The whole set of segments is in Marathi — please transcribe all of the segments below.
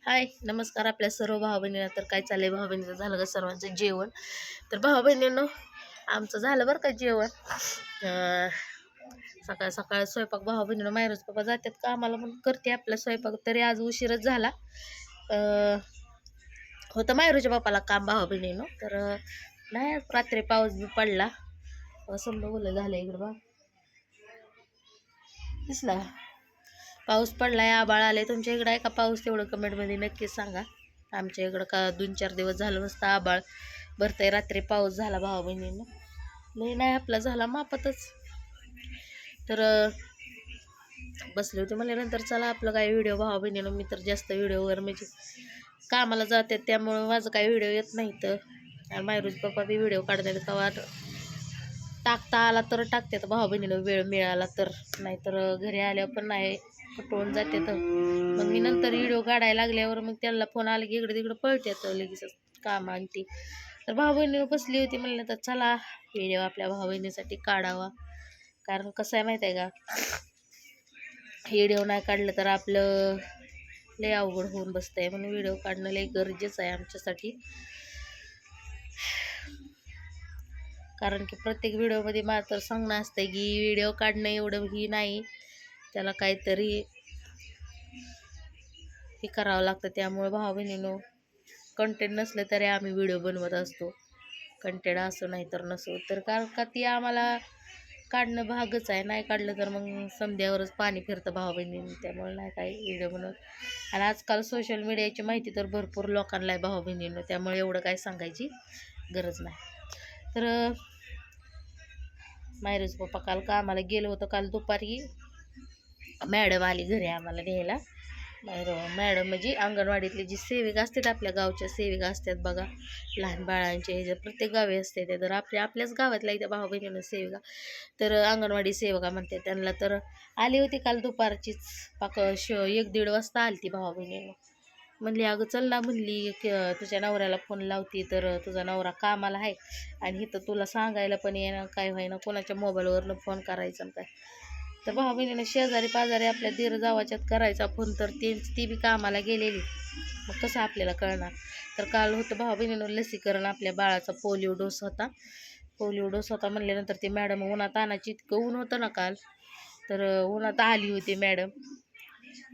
हाय नमस्कार आपल्या सर्व भाऊ बहिणींना. तर काय चाललंय भाऊ बहिणीचं, झालं का सर्वांचं जेवण? तर भाऊ बहिणींनो, आमचं झालं बरं का जेवण. सकाळ सकाळ स्वयंपाक भाऊ बहिणीनं मायरूच पप्पा जातात का आम्हाला म्हणून करते आपला स्वयंपाक, तरी आज उशीरच झाला. अं, होतं मायरूच्या बापाला काम भाऊ बहिणीनं. तर नाही रात्री पाऊस बी पडला. समजा ओलं झालं इकडं बा, दिसला का? पाऊस पडलाय, आबाळ आले. तुमच्या इकडं आहे का पाऊस? तेवढं कमेंटमध्ये नक्कीच सांगा. आमच्या इकडं का 2-4 दिवस झालं नसतं आबाळ भरतंय. रात्री पाऊस झाला भाऊ बहिणीनं, लई नाही आपला झाला मापातच. तर बसले होते मला, नंतर चला आपलं काय व्हिडिओ भाऊ बहिणीनं. मी तर जास्त व्हिडिओवर म्हणजे कामाला जाते त्यामुळं माझं काही व्हिडिओ येत नाही. तर मायरूज पप्पा बी व्हिडिओ काढतात तेव्हा टाकता आला तर टाकतात भाऊ बहिणीनं, वेळ मिळाला तर. नाहीतर घरी आल्यावर पण नाही, कटवून जाते. तर मग मी नंतर व्हिडिओ काढायला लागल्यावर मग त्यांना फोन आला की इकडे तिकडे पळतात लगेच काम आणि ती. तर भाऊ बहिणी बसली होती, म्हणलं तर चला व्हिडिओ आपल्या भाऊ बहिणीसाठी काढावा. कारण कसं आहे माहिती आहे का, व्हिडिओ नाही काढलं तर आपलं लय अवघड होऊन बसतंय. म्हणून व्हिडिओ काढणं लय गरजेचं आहे आमच्यासाठी. कारण की प्रत्येक व्हिडिओमध्ये मला तर सांगणं असतं की व्हिडिओ काढणं एवढं ही नाही, त्याला काहीतरी हे करावं लागतं. त्यामुळे भाऊ बहिणीनो, कंटेंट नसलं तरी आम्ही व्हिडिओ बनवत असतो. कंटेंट असो नाही तर नसो, तर कारण का ती आम्हाला काढणं भागच आहे. नाही काढलं तर मग संध्यावरच पाणी फिरतं भाऊ बहिणींनी. त्यामुळे नाही काही व्हिडिओ बनवत. आणि आजकाल सोशल मीडियाची माहिती तर भरपूर लोकांना आहे भाऊ बहिणींनो, त्यामुळे एवढं काय सांगायची गरज नाही. तर मायरूज पप्पा काल कामाला गेलो होतं. काल दुपारी मॅडम आली घरी आम्हाला न्यायला. मॅडम म्हणजे अंगणवाडीतली जी सेविका असतात, आपल्या गावच्या सेविका असतात बघा, लहान बाळांचे ह्याच्या प्रत्येक गावी असते ते. तर आपल्याच गावातल्या इथं भाऊ बहिणीनं सेविका, तर अंगणवाडी सेविका म्हणते त्यांना. तर आली होती काल दुपारचीच, 1-1:30 वाजता आली ती भाऊ बहिणीनं. म्हणली अगं चल ना, म्हणली तुझ्या नवऱ्याला फोन लावती तर तुझा नवरा कामाला आहे आणि इथं तुला सांगायला पण येणं काय व्हायना, कोणाच्या मोबाईलवरनं फोन करायचा काय. तर भाऊ बहिणीनं शेजारी पाजारी आपल्या दीर जावाच्यात करायचा फोन, तर ती बी कामाला गेलेली. मग कसं आपल्याला कळणार. तर काल होतं भाऊ बहिणीनं लसीकरण, आपल्या बाळाचा पोलिओ डोस होता. पोलिओ डोस होता म्हणल्यानंतर ती मॅडम उन्हात आणायची, इतकं ऊन होतं ना काल. तर उन्हात आली होती मॅडम,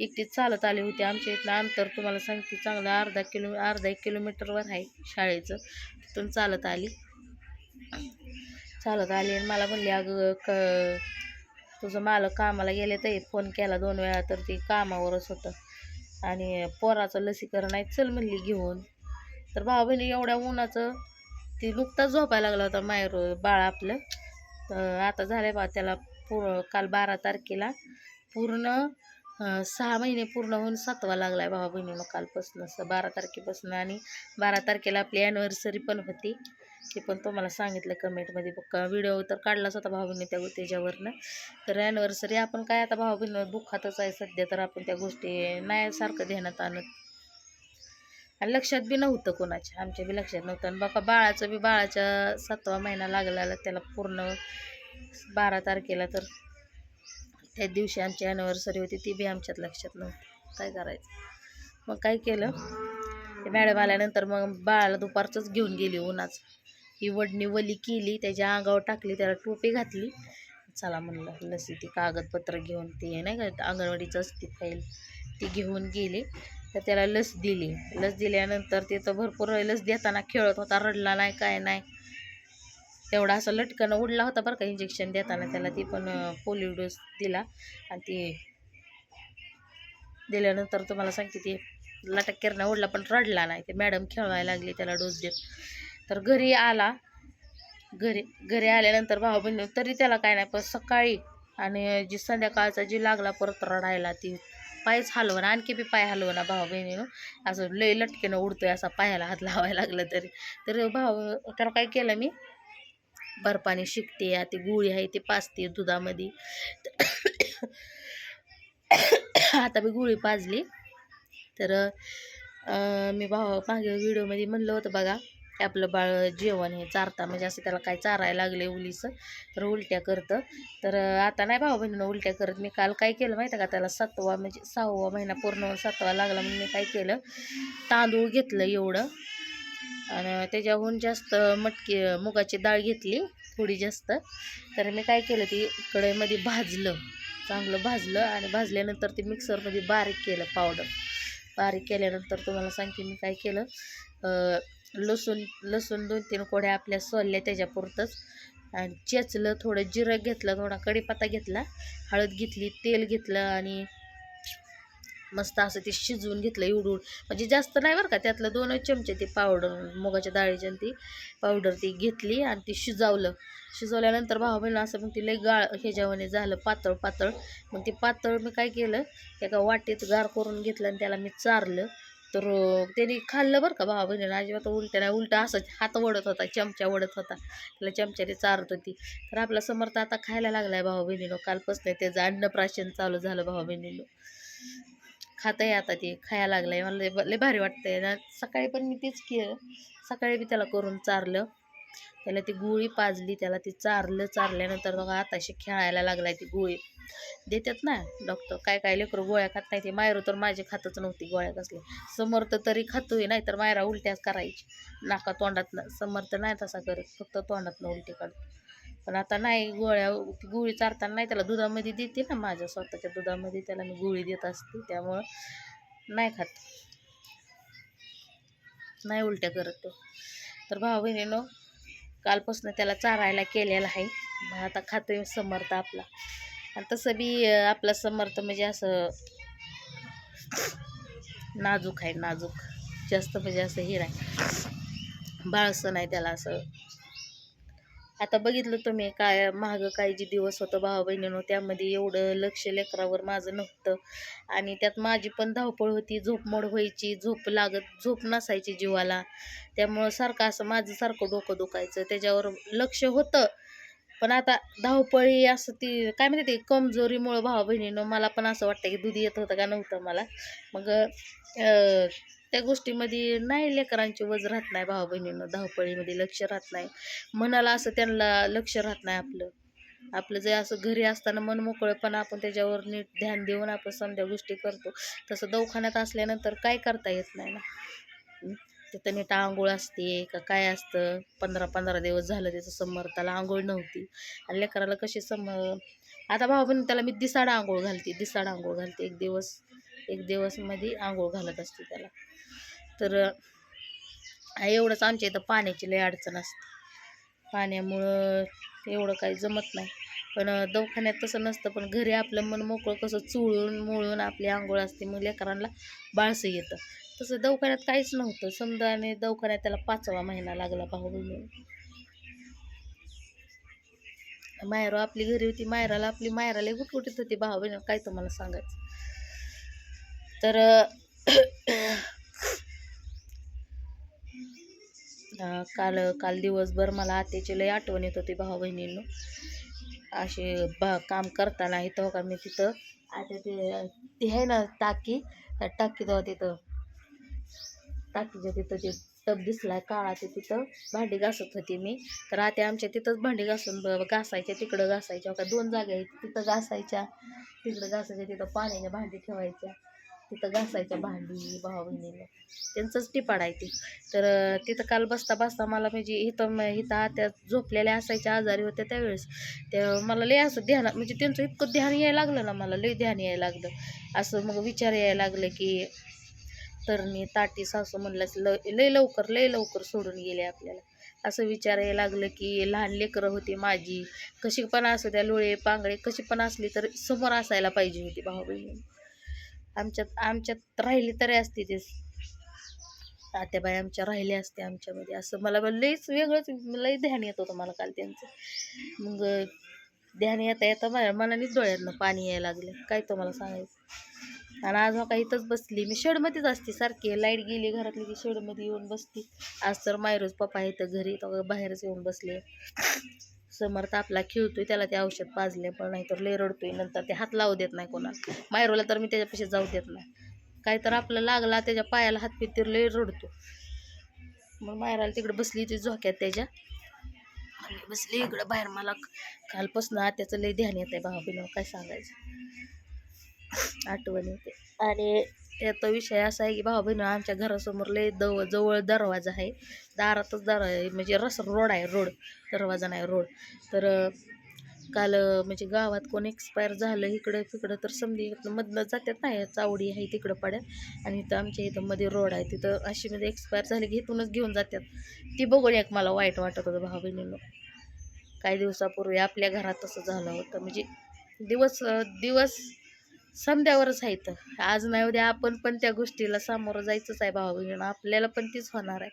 एकटीच चालत आली होती. आमच्या इथलं अंतर तुम्हाला सांगते चांगलं अर्धा-1 किलोमीटरवर आहे शाळेचं. तिथून चालत आली आणि मला म्हणली अगं तुझं मालक कामाला गेले तर फोन केला 2 वेळा, तर ती कामावरच होतं आणि पोराचं लसीकरण आहे, चल म्हणली घेऊन. तर भाऊ बहिणी एवढ्या उन्हाचं, ती नुकताच झोपायला लागला होता बाळ आपलं. आता झालंय बा त्याला काल 12 तारखेला पूर्ण 6 महिने पूर्ण होऊन 7वा लागलाय भाऊ बहिणीनं कालपासून, 12 तारखेपासून. आणि 12 तारखेला आपली ॲनिव्हर्सरी पण होती, ते पण तुम्हाला सांगितलं कमेंटमध्ये. व्हिडिओ तर काढलाच होता भाऊ बहिणी त्याच्यावरनं. तर ॲनिव्हर्सरी आपण काय आता भाऊ बहिणी दुःखातच आहे सध्या, तर आपण त्या गोष्टी नाही सारखं ध्यानात आणत आणि लक्षात बी नव्हतं कोणाच्या, आमच्या बी लक्षात नव्हतं. आणि बाबा बाळाच्या 7वा महिना लागलेला त्याला पूर्ण 12 तारखेला. तर त्या दिवशी आमची ॲनिव्हर्सरी होती, ती बी आमच्यात लक्षात नव्हती. काय करायचं. मग काय केलं, ते मॅडम आल्यानंतर मग बाळाला दुपारचंच घेऊन गेली उन्हाच. ही वडणी वली केली, त्याच्या अंगावर टाकली, त्याला टोपी घातली. चला म्हणलं लसी ती कागदपत्र घेऊन, ती नाही का अंगणवाडीचं असते फाईल, ती घेऊन गेली. तर त्याला लस दिली. लस दिल्यानंतर ते तर भरपूर लस देताना खेळत होता, रडला नाही काय नाही. तेवढा असं लटकन उडला होता बरं का इंजेक्शन देताना त्याला. ती पण पोलिओ डोस दिला आणि ती दिल्यानंतर तुम्हाला सांगते ती लटक्केरनं उडला, पण रडला नाही. ते मॅडम खेळवायला लागली त्याला डोस देत. तर घरी आल्यानंतर भाऊ बहिणी तरी त्याला काय नाही, पण सकाळी आणि जी संध्याकाळचा जी लागला परत रडायला, ती पायच हलवणं, आणखी बी पाय हलवणं भाऊ बहिणीनं. असं लय लटकेनं उडतोय असा, पायाला हात लावायला लागलं तरी. तर त्याला काय केलं मी, बर्फाने शिकते, ती गोळी आहे ती पाजते दुधामध्ये. आता मी गोळी पाजली. तर मी मागे व्हिडिओमध्ये म्हणलं होतं बघा, आपलं बाळ जेवण हे चारता म्हणजे असं त्याला काय चारायला लागले उलीचं तर उलट्या करतं. तर आता नाही भाऊ बहिणीनं उलट्या करत. मी काल काय केलं माहिती आहे का, त्याला 7वा म्हणजे 6वा महिना पूर्ण होऊन 7वा लागला म्हणून मी काय केलं, तांदूळ घेतलं एवढं आणि त्याच्याहून जास्त मटकी मुगाची डाळ घेतली थोडी जास्त. तर मी काय केलं, ती कढईमध्ये भाजलं, चांगलं भाजलं आणि भाजल्यानंतर ते मिक्सरमध्ये बारीक केलं पावडर. बारीक केल्यानंतर तुम्हाला सांगते मी काय केलं, लसूण 2-3 कोड्या आपल्या सोलल्या त्याच्यापुरतंच आणि चेचलं, थोडं जिरं घेतलं, थोडा कढीपत्ता घेतला, हळद घेतली, तेल घेतलं आणि मस्त असं ते शिजवून घेतलं एवढून, म्हणजे जास्त नाही बरं का, त्यातलं 2 चमचे ती पावडर मुगाच्या डाळीची आणि ती पावडर ती घेतली आणि ती शिजवल्यानंतर भाऊ बहिणी असं मग ती लई गाळ ह्याच्यावाने झालं पातळ पातळ. मग ते पातळ मी काय केलं, एका वाटीत गार करून घेतलं आणि त्याला मी चारलं. तर त्याने खाल्लं बरं का भाऊ बहिणीनं, अजिबात उलट्या नाही, उलटा असं हात वडत होता, चमचा वडत होता, त्याला चमच्याने चारत होती. तर आपला समर्थ आता खायला लागलाय भाऊ बहिणीनं, कालपासून त्याचं अन्नप्राशन चालू झालं भाऊ बहिणीनं. खातंय आता, ते खायला लागलंय, मला लय भारी वाटतंय ना. सकाळी पण मी तेच केलं, सकाळी बी त्याला करून चारलं, त्याला ती गोळी पाजली, त्याला ती चारल्यानंतर बघा आताशी खेळायला लागलाय. ती गोळी देतात ना डॉक्टर, काय काय लेकरं गोळ्या खात नाही, ते मायरू तर माझी खातच नव्हती गोळ्या कसल्या. समर्थ तरी खातोय, नाही तर मायरा उलट्याच करायची नाका तोंडातनं. समर्थ नाही तसा करत, फक्त तोंडातनं उलटी काढतो. पण आता नाही, गोळी चारताना नाही, त्याला दुधामध्ये देते ना, माझ्या स्वतःच्या दुधामध्ये त्याला मी गोळी देत असते, त्यामुळं नाही खात, नाही उलट्या करत तो. तर भाऊ बहिणीनं कालपासून त्याला चारायला केलेलं आहे, मग आता खातोय समर्थ आपला. आणि तसं बी आपला समर्थ म्हणजे असं नाजूक आहे, नाजूक जास्त, म्हणजे असं हे नाही, बाळसं नाही त्याला असं. आता बघितलं तुम्ही काय महाग काय जे दिवस होतं भाऊ बहिणीनं, त्यामध्ये एवढं लक्ष लेकरावर माझं नव्हतं आणि त्यात माझी पण धावपळ होती, झोपमोड व्हायची, झोप नसायची जीवाला, त्यामुळं सारखं असं माझं सारखं डोकं दुखायचं, त्याच्यावर लक्ष होतं. पण आता धावपळी असं ती काय म्हणते, ते कमजोरीमुळं भाऊ बहिणीनं मला पण असं वाटतं की दूध येत होतं का नव्हतं मला. मग त्या गोष्टीमध्ये नाही, लेकरांची वज राहत नाही भाऊ बहिणीनं, धावपळीमध्ये लक्ष राहत नाही, मनाला असं त्यांना लक्ष राहत नाही. आपलं जे असं घरी असताना मन मोकळं आपण त्याच्यावर नीट ध्यान देऊन आपण समजा गोष्टी करतो, तसं दवाखान्यात असल्यानंतर काय करता येत नाही ना. तिथं नीट आंघोळ असते का काय असतं, 15-15 दिवस झालं त्याचं समर्थाला आंघोळ नव्हती आणि लेकराला कशी आता भाऊ बहिणी त्याला मी दिसाड आंघोळ घालते, एक दिवस मध्ये आंघोळ घालत असते त्याला. तर एवढंच, आमच्या इथं पाण्याची लय अडचण असते, पाण्यामुळं एवढं काही जमत नाही. पण दवाखान्यात तसं नसतं, पण घरी आपलं मन मोकळं कसं चुळून मुळून आपली आंघोळ असते, मग लेकरांना बाळसं येतं. तसं दवाखान्यात काहीच नव्हतं समजा, आणि दवाखान्यात त्याला 5वा महिना लागला भाऊ बहिणी. मायरू आपली घरी होती, मायराला गुटगुटीत होती भाऊ बहिणी, काय तुम्हाला सांगायचं. तर काल दिवसभर मला आत्याची लय आठवण येत होती भाऊ बहिणींनो. असे काम करताना इथं का मी तिथं आता ते आहे ना टाकी, त्या टाकीत तिथं टाकीच्या तिथं ते टब दिसलाय काळा, ते तिथं भांडी घासत होती मी. तर आता आमच्या तिथंच भांडी घासायच्या, तिकडं घासायच्या, का 2 जागा आहेत, तिथं घासायच्या, तिकडं घासायच्या, तिथं पाण्याने भांडी ठेवायच्या, तिथं घासायच्या भांडी भाऊ बहिणीला, त्यांचंच टिपाड आहे ती. तर तिथं काल बसता मला म्हणजे इथं त्या झोपलेल्या असायच्या, आजारी होत्या त्यावेळेस, त्या मला लय असं ध्यान, म्हणजे त्यांचं इतकं ध्यान यायला लागलं ना, मला लय ध्यान यायला लागलं असं. मग विचार यायला लागलं की तरणी ताटी सासू म्हणलं लय लवकर सोडून गेले आपल्याला, असं विचार यायला लागलं की लहान लेकरं होती माझी, कशी पण असं त्या लोळे पांगळे कशी पण असली तर समोर असायला पाहिजे होती भाऊ बहिणी. आमच्यात राहिली तरी असते ते तात्याबाई, आमच्या राहिले असते आमच्यामध्ये, असं मला लयच वेगळंच लय ध्यान येत होतं मला काल त्यांचं. मग ध्यान येता माझ्या मनानेच डोळ्यातनं पाणी यायला लागले, काय तुम्हाला सांगायचं. आणि आज काही इथंच बसली मी, शेडमध्येच असते सारखी, लाईट गेली घरातली की शेडमध्ये येऊन बसते. आज तर मायरूज पप्पा इथं घरी, तर बाहेरच येऊन बसले. समर्थ आपला खेळतोय, त्याला ते औषध पाजले, पण नाही तर लय रडतोय, नंतर ते हात लावू देत नाही कोणाला. मायरूला तर मी त्याच्यापाशी जाऊ देत नाही, काय तर आपलं लागला त्याच्या पायाला हात पितीर लय रडतो. मग मायराला तिकडे बसली ती झोक्यात त्याच्या आणि बसली इकडं बाहेर. मला कालपासून आत्याचं लय ध्यान येत आहे भावाबीनं, काय सांगायचं, आठवण येते. आणि त्याचा विषय असा आहे की भाऊ बहिण आमच्या घरासमोर लय जवळ दरवाजा आहे, दारातच आहे, म्हणजे रोड आहे, रोड दरवाजा नाही रोड. तर काल म्हणजे गावात कोण एक्सपायर झालं इकडं तिकडं तर समधी मधनं जातात नाही, चावडी आहे तिकडं पड्यात, आणि इथं आमच्या इथं मध्ये रोड आहे, तिथं अशी म्हणजे एक्सपायर झाली की इथूनच घेऊन जातात. ती बघून एक मला वाईट वाटत होतं भाऊ बहिणीनं. काही दिवसापूर्वी आपल्या घरात तसं झालं होतं, म्हणजे दिवस दिवस समद्यावरच आहे. तर आज नाही उद्या आपण पण त्या गोष्टीला सामोरं जायचंच आहे भाऊ बहिणीनं, आपल्याला पण तीच होणार आहे.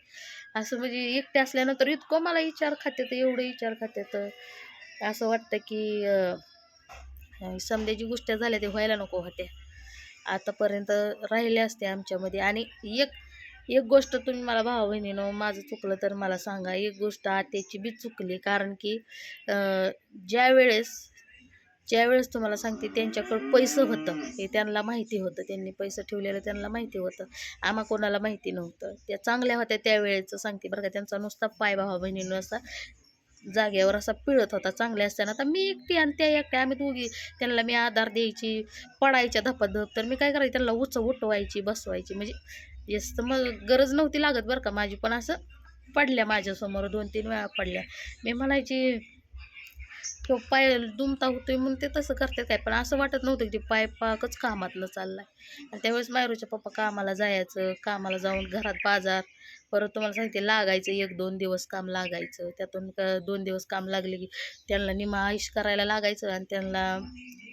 असं म्हणजे एकटे असल्यानंतर इतकं मला विचार खात्यात, एवढं विचार खात्यात, असं वाटतं की समध्याची गोष्ट झाल्या ते व्हायला नको होत्या, आतापर्यंत राहिल्या असत्या आमच्यामध्ये. आणि एक गोष्ट तुम्ही मला भाऊ बहिणीनं, माझं चुकलं तर मला सांगा, एक गोष्ट आत्याची बी चुकली. कारण की ज्यावेळेस तुम्हाला सांगते त्यांच्याकडं पैसे होतं हे त्यांना माहिती होतं, त्यांनी पैसे ठेवलेलं त्यांना माहिती होतं, आम्हा कोणाला माहिती नव्हतं. त्या चांगल्या होत्या त्यावेळेचं सांगते बरं का, त्यांचा नुसता पाय भावा बहिणीनं असा जागेवर असा पिळत होता. चांगल्या असताना आता मी एकटी आणि त्या एकट्या आम्ही दोघी, त्यांना मी आधार द्यायची, पडायच्या धपाधप, तर मी काय करायची त्यांना उठवायची बसवायची, म्हणजे जास्त मग गरज नव्हती लागत बरं का माझी, पण असं पडल्या माझ्यासमोर 2-3 वेळा पडल्या. मी म्हणायची किंवा पाय दुमता होतोय म्हणून ते तसं करतात काय, पण असं वाटत नव्हतं की ते पाय पाकच कामातलं चाललाय. आणि त्यावेळेस मायरूच्या पप्पा कामाला जायचं, कामाला जाऊन घरात बाजार, परत तुम्हाला सांगते लागायचं 1-2 दिवस काम लागायचं, त्यातून 2 दिवस काम लागले की त्यांना निमा आईश करायला लागायचं आणि त्यांना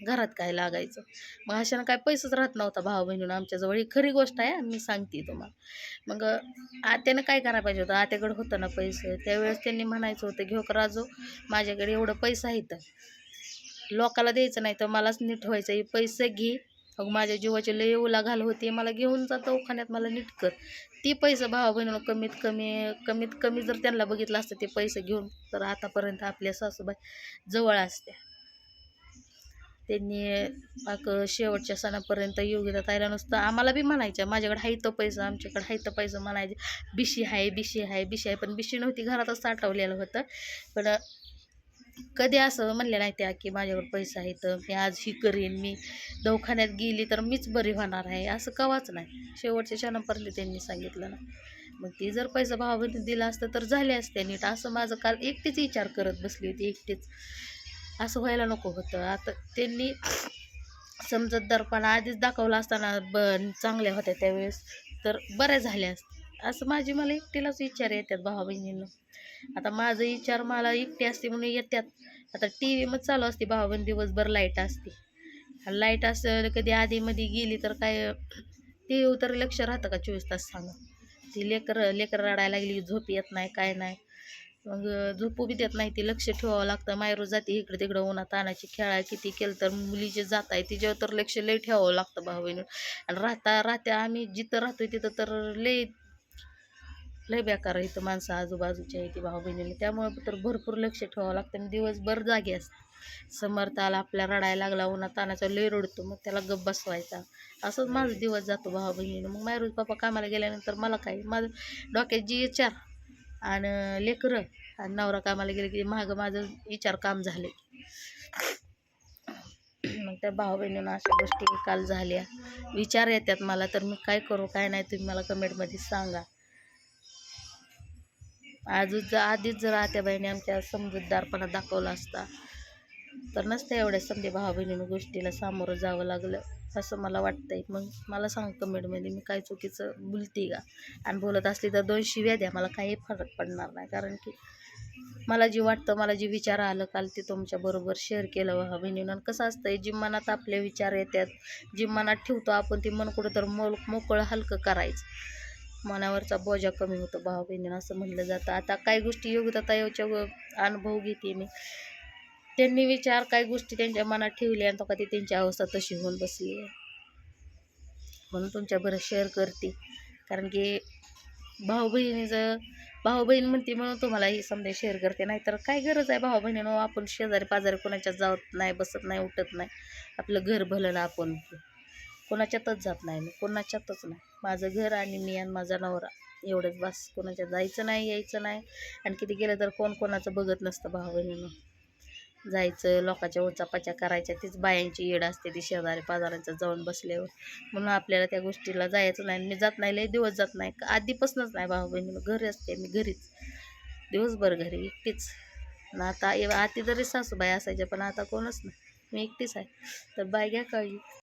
घरात काय लागायचं. मग अशानं काय पैसेच राहत नव्हता भाऊ बहिणीनं आमच्याजवळ, ही खरी गोष्ट आहे, मी सांगते तुम्हाला. मग आत्यानं काय करायला पाहिजे होतं, आत्याकडे होतं ना पैसे, त्यावेळेस त्यांनी म्हणायचं होतं घेऊ का राजू, माझ्याकडे एवढं पैसा आहे तर लोकाला द्यायचं नाही तर मलाच नीट व्हायचं, हे पैसे घे, मग माझ्या जीवाची लय उलाघाल होती, मला घेऊन जा दवाखान्यात, मला नीट कर. ती पैसे भावा बहिणीनं कमीत कमी जर त्यांना बघितलं असतं ते पैसे घेऊन, तर आतापर्यंत आपल्या सासूबाई जवळ असत्या. त्यांनी शेवटच्या सणापर्यंत योगिता ताईला नुसतं आम्हाला बी म्हणायच्या, माझ्याकडे हाय तर पैसा, आमच्याकडे हाय तर पैसा म्हणायचे, बिशी आहे, पण बिशी नव्हती, घरातच साठवलेलं होतं. पण कधी असं म्हणले नाही त्या की माझ्याकडे पैसा आहे तर मी आज ही करीन, मी दवाखान्यात गेली तर मीच बरी होणार आहे, असं कवाच नाही. शेवटच्या क्षणापर्यंत त्यांनी सांगितलं ना. मग ती जर पैसा भावाबहिणी दिला असतं तर झाले असते नीट. असं माझं काल एकटीच विचार करत बसली होती, एकटीच. असं व्हायला नको होतं. आता त्यांनी समजतदारपणा आधीच दाखवला असताना चांगल्या होत्या त्यावेळेस तर बऱ्या झाल्या असत्या, असं मला एकटीलाच विचार येतात भावा बहिणींना. आता माझं विचार मला एकटी असते म्हणून येतात. आता टी व्ही मग चालू असते भावा बहिणी, दिवसभर लाईट असते, लाईट असं कधी आधीमध्ये गेली तर काय टी व्ही तर लक्ष राहतं का 24 तास सांगा. ती लेकर रडायला लागली झोप येत नाही, काय नाही, मग झोपू बी देत नाही, ती लक्ष ठेवावं लागतं. मायरू जाते इकडे तिकडं उन्हात तानाची खेळा, किती केलं तर मुली जे जात आहे तिच्यावर तर लक्ष लय ठेवावं लागतं भाऊ बहिणी. आणि राहत्या आम्ही जिथं राहतोय तिथं तर लय बेकार आहे, इथं माणसं आजूबाजूची आहे ती भाऊ बहिणीला, त्यामुळे तर भरपूर लक्ष ठेवावं लागतं आणि दिवसभर जागे असते. समर्थ आला आपल्या रडायला लागला उन्हात तानाचा लय रडतो, मग त्याला गप्प बसवायचा, असंच माझा दिवस जातो भाऊ बहिणीनं. मग मायरूज पप्पा कामाला गेल्यानंतर मला काय, माझं डोक्यात जी विचार आणि लेकरं आणि नवरा कामाला गेले की माझं विचार काम झाले. मग त्या भाऊ बहिणीनं अशा गोष्टी काल झाल्या, विचार येतात मला, तर मी काय करू काय नाही तुम्ही मला कमेंटमध्ये सांगा. आधीच जर आत्याबाईने आमच्या समजूतदारपणा दाखवला असता तर नसतं एवढ्या समजे भाऊ बहिणीनं गोष्टीला सामोरं जावं लागलं, असं मला वाटतंय. मग मला सांग कमेंटमध्ये मी काय चुकीचं बोलते का, आणि बोलत असली तर 2 शिव्या द्या, मला काही फरक पडणार नाही. कारण की मला जी वाटतं, मला जी विचार आलं काल ते तुमच्याबरोबर शेअर केलं भाऊ बहिणीनं. कसं असतंय, जी मनात आपले विचार येतात, जी मनात ठेवतो आपण, ती मन कुठं तर मोकळं हलकं करायचं, मनावरचा बोजा कमी होतो भाऊ बहिणीनं असं म्हणलं जातं. आता काही गोष्टी योगिताताईच्या अनुभव घेते मी, त्यांनी विचार काही गोष्टी त्यांच्या मनात ठेवल्या आणि तो कधी त्यांची अवस्था तशी होऊन बसली आहे, म्हणून तुमच्याबरोबर शेअर करते. कारण की भाऊ बहीण म्हणते म्हणून तुम्हाला ही समजा शेअर करते, नाही तर काय गरज आहे भाऊ बहिणीनं, आपण शेजारी पाजारी कोणाच्या जात नाही, बसत नाही, उठत नाही, आपलं घर भलं ना, आपण कोणाच्यातच जात नाही, मी कोणाच्यातच नाही, माझं घर आणि मी आणि माझा नवरा एवढंच बस. कोणाच्या जायचं नाही, यायचं नाही. आणि किती गेलं तर कोण कोणाचं बघत नसतं भाऊ बहिणीनं. जायचं, लोकांच्या उचापाच्या करायच्या, तीच बायांची येड असते ती शेजारी पाजारांचं जाऊन बसल्यावर. म्हणून आपल्याला त्या गोष्टीला जायचं नाही. मी जात नाही, लय दिवस जात नाही, आधीपासूनच नाही भाऊ बहिणी. घरी असते मी, घरीच दिवसभर घरी एकटीच. आणि आता आधी तरी सासूबाई असायच्या, पण आता कोणच नाही, मी एकटीच आहे. तर बाय, घ्या काळजी.